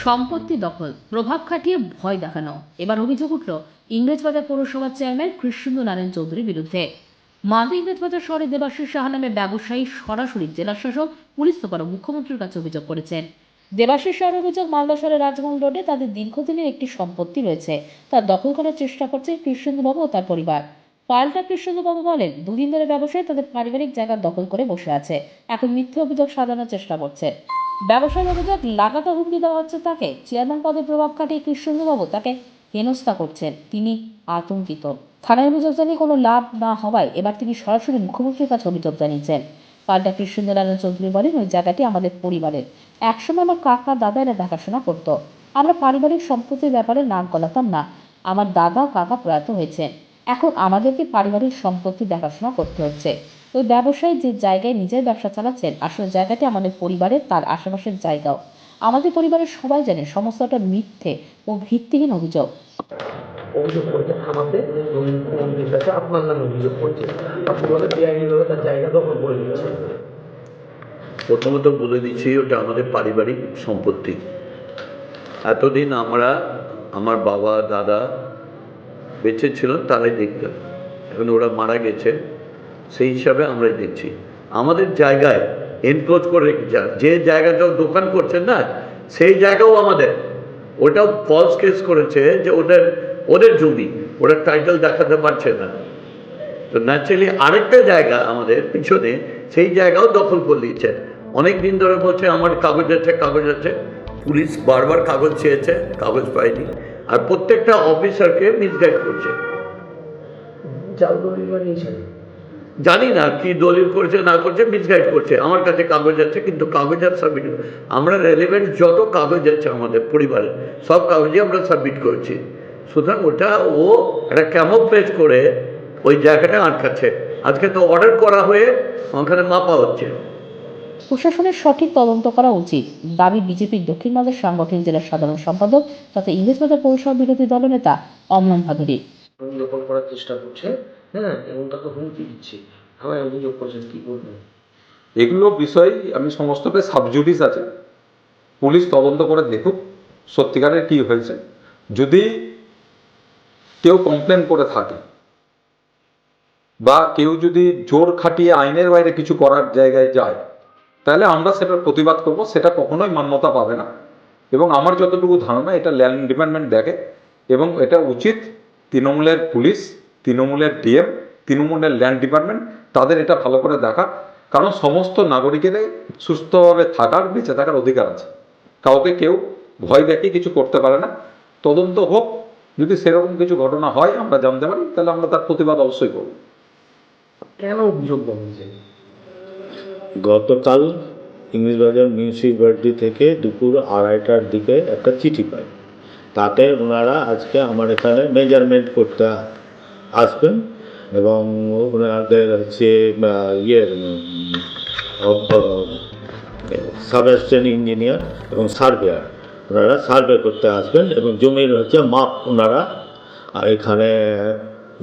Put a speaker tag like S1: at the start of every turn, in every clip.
S1: সম্পত্তি দখল, প্রভাব খাটিয়ে ভয় দেখানো। এবার অভিযোগ উঠল ইংরেজবাজার পৌরসভার চেয়ারম্যান কৃষ্ণেন্দু নারায়ণ চৌধুরীর বিরুদ্ধে। মালদা ইংরেজবাজার শহরে দেবাশিস সাহা নামে ব্যবসায়ী সরাসরি জেলা শাসক, পুলিশ সুপার ও মুখ্যমন্ত্রীর কাছে অভিযোগ করেছেন। দেবাশিস সাহার অভিযোগ, মালদা শহরের রাজমহল রোডে তাদের দীর্ঘদিনের একটি সম্পত্তি রয়েছে, তার দখল করার চেষ্টা করছে কৃষ্ণেন্দুবাবু ও তার পরিবার। পাল্টা কৃষ্ণেন্দুবাবু বলেন, দুদিন ধরে ব্যবসায়ী তাদের পারিবারিক জায়গা দখল করে বসে আছে, এখন মিথ্যে অভিযোগ সাজানোর চেষ্টা করছে। ব্যবসায়ীর অভিযোগ, লাগাতার হুমকি দেওয়া হচ্ছে তাকে। চেয়ারম্যান পদে প্রভাব খাটিয়ে কৃষ্ণেন্দুবাবু তাকে হেনস্থা করছেন। তিনি আতঙ্কিত। থানায় অভিযোগ জানিয়ে কোনো লাভ না হওয়ায় এবার তিনি সরাসরি মুখ্যমন্ত্রীর কাছে অভিযোগ জানিয়েছেন। পাল্টা কৃষ্ণেন্দু নারায়ণ চৌধুরী বলেন, ওই জায়গাটি আমাদের পরিবারের। একসময় আমার কাকা দাদা এরা দেখাশোনা করতো। আমরা পারিবারিক সম্পত্তির ব্যাপারে নাক গলাতাম না। আমার দাদা কাকা প্রয়াত হয়েছেন, এখন আমাদেরকে পারিবারিক সম্পত্তি দেখাশোনা করতে হচ্ছে। ওই ব্যবসায়ী যে জায়গায় নিজের ব্যবসা চালাচ্ছেন, আসলে জায়গাটি আমাদের পরিবারের, তার আশেপাশের জায়গাও। আমাদের পরিবারের সবাই জানে সমস্তটা মিথ্যে ও ভিত্তিহীন অভিযোগ।
S2: অভিযোগ করেছে থানাতে, মুখ্যমন্ত্রীর কাছে আপনার নামে অভিযোগ করছে। আপনি বলে বেআইনিভাবে তার জায়গা দখল করে নিচ্ছে।
S3: প্রথমত বলে দিচ্ছি, ওটা আমাদের পারিবারিক সম্পত্তি। এতদিন আমরা, আমার বাবা দাদা বেঁচে ছিল তারাই দেখতেন, এখন ওরা মারা গেছে, সেই হিসাবে আমরাই দেখছি। আমাদের জায়গায় এনক্লোজ করে রেখেছে, যে জায়গাটাও দোকান করছেন না সেই জায়গাও আমাদের। ওটাও ফলস কেস করেছে যে ওদের জমি, ওরা টাইটেল দেখাতে পারছে না। তো ন্যাচারালি আরেকটা জায়গা আমাদের পিছনে, সেই জায়গাও দখল করে নিয়েছে। অনেক দিন ধরে বলছে আমার কাগজ আছে, কাগজ আছে। পুলিশ বারবার কাগজ চেয়েছে, কাগজ পায়নি। আর প্রত্যেকটা অফিসারকে মিসগাইড করছে।
S2: জাল দলিল বানিয়েছে,
S3: জানি না কি দলিল করছে না করছে, মিসগাইড করছে। আমার কাছে কাগজ আছে, কিন্তু কাগজ আর সাবমিট, আমরা রেলিভেন্ট যত কাগজ আছে আমাদের পরিবারে সব কাগজই আমরা সাবমিট করেছি। সুতরাং ওটা ও একটা ক্যামোফ্লেজ করে ওই জায়গাটা আটকাচ্ছে। আজকে তো অর্ডার করা হয়ে ওখানে মাপা হচ্ছে।
S1: প্রশাসনের সঠিক তদন্ত করা উচিত, দাবি বিজেপির দক্ষিণ মালদার সাংগঠনিক জেলার সাধারণ সম্পাদক তথা ইংরেজবাজার পৌরসভা বিরোধী দলনেতা অমলান ভাদুরী।
S2: দখল করার চেষ্টা করছে, হ্যাঁ, এবং তাকে হুমকি দিচ্ছে। থানায় অভিযোগ করছেন, কি বলবেন?
S4: এগুলো বিষয় আমি সমস্তটা সাবজুডিস আছে, পুলিশ তদন্ত করে দেখুক সত্যিকারের কি হয়েছে। যদি কেউ কমপ্লেন করে থাকে বা কেউ যদি জোর খাটিয়ে আইনের বাইরে কিছু করার জায়গায় যায়, তাহলে আমরা সেটার প্রতিবাদ করব। সেটা কখনোই মান্যতা পাবে না। এবং আমার যতটুকু ধারণা, এটা ল্যান্ড ডিপার্টমেন্ট দেখে এবং এটা উচিত তৃণমূলের পুলিশ, তৃণমূলের ডিএম, তৃণমূলের ল্যান্ড ডিপার্টমেন্ট তাদের এটা ভালো করে দেখা। কারণ সমস্ত নাগরিকেদের সুস্থভাবে থাকার, বেঁচে থাকার অধিকার আছে। কাউকে কেউ ভয় দেখিয়ে কিছু করতে পারে না। তদন্ত হোক, যদি সেরকম কিছু ঘটনা হয় আমরা জানতে পারি, তাহলে আমরা তার প্রতিবাদ অবশ্যই করব।
S2: কেন অভিযোগ বানিয়েছে?
S5: গতকাল ইংরেজবাজার মিউনিসিপ্যালিটি থেকে দুপুর 2:30টার দিকে একটা চিঠি পাই। তাতে ওনারা আজকে আমার এখানে মেজারমেন্ট করতে আসবেন এবং ওনাদের হচ্ছে সাব অ্যাসিস্ট্যান্ট ইঞ্জিনিয়ার এবং সার্ভেয়ার, ওনারা সার্ভে করতে আসবেন এবং জমির হচ্ছে মাপ ওনারা এখানে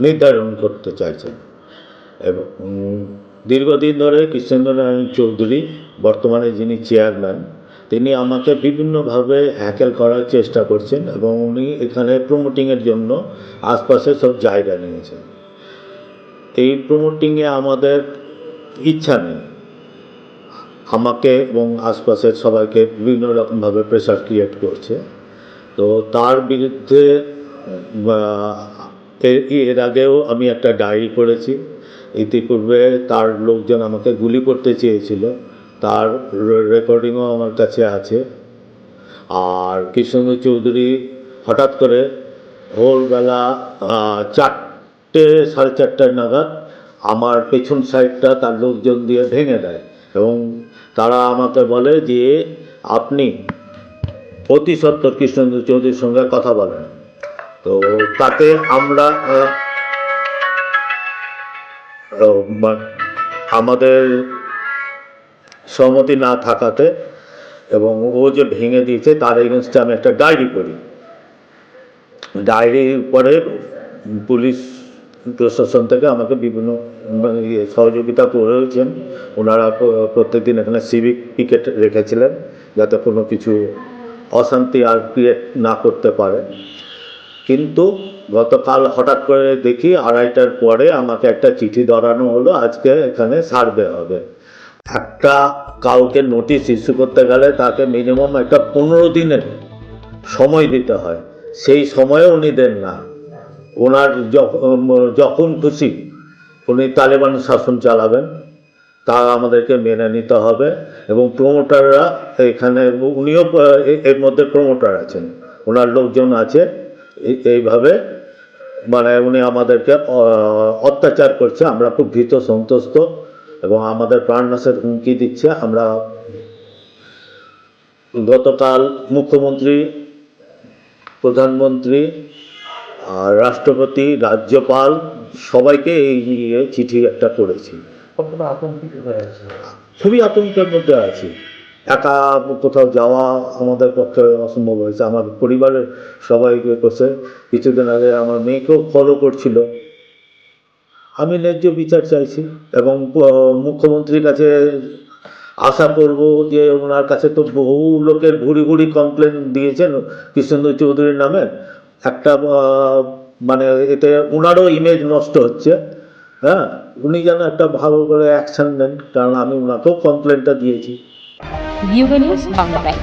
S5: নির্ধারণ করতে চাইছেন। এবং দীর্ঘদিন ধরে কৃষ্ণেন্দু নারায়ণ চৌধুরী, বর্তমানে যিনি চেয়ারম্যান, তিনি আমাকে বিভিন্নভাবে হ্যাকেল করার চেষ্টা করছেন এবং উনি এখানে প্রমোটিংয়ের জন্য আশপাশে সব জায়গা নিয়েছেন। এই প্রমোটিংয়ে আমাদের ইচ্ছা নেই। আমাকে এবং আশপাশের সবাইকে বিভিন্ন রকমভাবে প্রেশার ক্রিয়েট করছে। তো তার বিরুদ্ধে এর আগেও আমি একটা ডায়েরি করেছি। ইতিপূর্বে তার লোকজন আমাকে গুলি করতে চেয়েছিল, তার রেকর্ডিংও আমার কাছে আছে। আর কৃষ্ণেন্দু চৌধুরী হঠাৎ করে ভোরবেলা 4টে, 4:30 নাগাদ আমার পেছন সাইডটা তার লোকজন দিয়ে ভেঙে দেয় এবং তারা আমাকে বলে যে আপনি অতি সত্বর কৃষ্ণেন্দু চৌধুরীর সঙ্গে কথা বলেন। তো তাতে আমরা আমাদের সহমতি না থাকাতে এবং ও যে ভেঙে দিয়েছে তার এগেনস্টে আমি একটা ডায়েরি করি। ডায়েরির পরে পুলিশ প্রশাসন থেকে আমাকে বিভিন্ন সহযোগিতা করেছেন। ওনারা প্রত্যেকদিন এখানে সিভিক পিকেট রেখেছিলেন যাতে কোনো কিছু অশান্তি আর ক্রিয়েট না করতে পারে। কিন্তু গতকাল হঠাৎ করে দেখি 2:30টার পরে আমাকে একটা চিঠি ধরানো হলো, আজকে এখানে সার্ভে হবে। একটা কাউকে নোটিশ ইস্যু করতে গেলে তাকে মিনিমাম একটা 15 দিনের সময় দিতে হয়, সেই সময়ও উনি দেন না। ওনার যখন খুশি উনি তালেবান শাসন চালাবেন, তা আমাদেরকে মেনে নিতে হবে। এবং প্রমোটাররা এখানে, উনিও এর মধ্যে প্রমোটার আছেন, ওনার লোকজন আছে, এইভাবে মানে উনি আমাদেরকে অত্যাচার করছে। আমরা খুব ভীত সন্ত্রস্ত এবং আমাদের প্রাণনাশের হুমকি দিচ্ছে। আমরা গতকাল মুখ্যমন্ত্রী, প্রধানমন্ত্রী, আর রাষ্ট্রপতি, রাজ্যপাল সবাইকে এই নিয়ে চিঠি একটা করেছি।
S2: কতটা আতঙ্কিত হয়ে আছে?
S5: খুবই আতঙ্কের মধ্যে আছি। একা কোথাও যাওয়া আমাদের পক্ষে অসম্ভব হয়েছে। আমার পরিবারের সবাইকে করছে। কিছুদিন আগে আমার মেয়েকেও ফলো করছিল। আমি ন্যায্য বিচার চাইছি এবং মুখ্যমন্ত্রীর কাছে আশা করব যে ওনার কাছে তো বহু লোকের ঘুরি ঘুরি কমপ্লেন দিয়েছেন কৃষ্ণেন্দু চৌধুরীর নামে। একটা মানে এতে ওনারও ইমেজ নষ্ট হচ্ছে। হ্যাঁ, উনি যেন একটা ভালো করে অ্যাকশন নেন, কারণ আমি ওনাকেও কমপ্লেনটা দিয়েছি।
S1: View news Bangla bank.